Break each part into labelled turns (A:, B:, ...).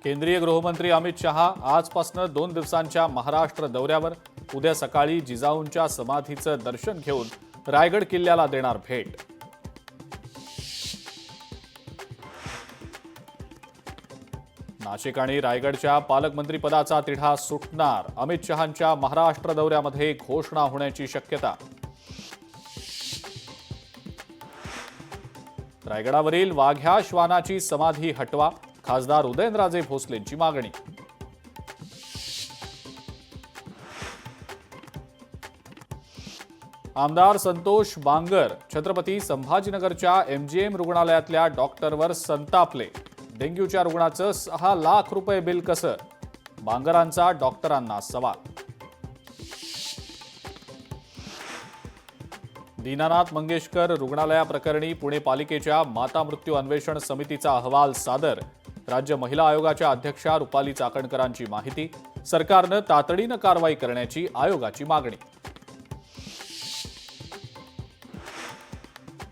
A: केंद्रीय गृहमंत्री अमित शहा आजपासून 2 दिवसांच्या महाराष्ट्र दौऱ्यावर. उद्या सकाळी जिजाऊंच्या समाधीचं दर्शन घेऊन रायगड किल्ल्याला देणार भेट. नाशिक आणि रायगडच्या पालकमंत्रीपदाचा तिढा सुटणार. अमित शहांच्या महाराष्ट्र दौऱ्यामध्ये घोषणा होण्याची शक्यता. रायगडावरील वाघ्या श्वानाची समाधी हटवा. खासदार उदयनराजे भोसलेंची मागणी. आमदार संतोष बांगर छत्रपती संभाजीनगरच्या एमजीएम रुग्णालयातल्या डॉक्टरवर संतापले. डेंग्यूच्या रुग्णाचं 6 लाख रुपये बिल कसं? बांगरांचा डॉक्टरांना सवाल. दीनानाथ मंगेशकर रुग्णालयाप्रकरणी पुणे पालिकेच्या माता मृत्यू अन्वेषण समितीचा अहवाल सादर. राज्य महिला आयोगाच्या अध्यक्षा रुपाली चाकणकरांची माहिती. सरकारनं तातडीनं कारवाई करण्याची आयोगाची मागणी.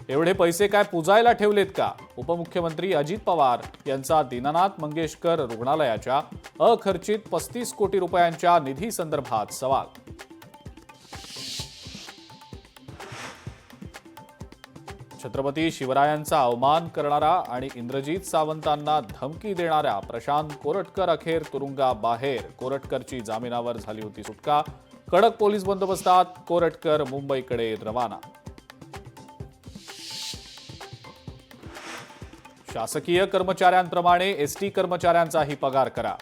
A: एवढे पैसे काय पुजायला ठेवलेत का? उपमुख्यमंत्री अजित पवार यांचा दीनानाथ मंगेशकर रुग्णालयाच्या अखर्चित 35 कोटी रुपयांच्या निधी संदर्भात सवाल. छत्रपती शिवरायांचा अवमान करणारा आणि इंद्रजीत सावंतांना धमकी देणाऱ्या प्रशांत कोरटकर अखेर तुरुंगाबाहेर. कोरटकरची जामिनावर झाली होती सुटका. कडक पोलीस बंदोबस्तात कोरटकर मुंबईकडे रवाना. शासकीय कर्मचाऱ्यांप्रमाणे एसटी कर्मचाऱ्यांचाही पगार करा.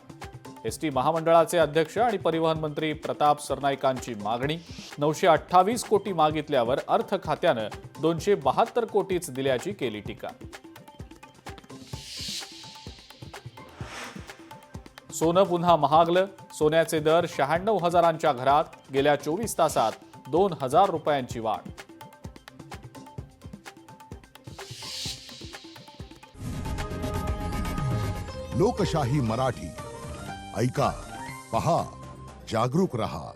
A: एसटी महामंडळाचे अध्यक्ष आणि परिवहन मंत्री प्रताप सरनाईकांची मागणी. 928 कोटी मागितल्यावर अर्थ खात्यानं 272 कोटीच दिल्याची केली टीका. सोनं पुन्हा महागलं. सोन्याचे दर 96,000च्या घरात. गेल्या 24 तासात 2,000 रुपयांची वाढ.
B: लोकशाही मराठी ऐका, पहा, जागरूक रहा.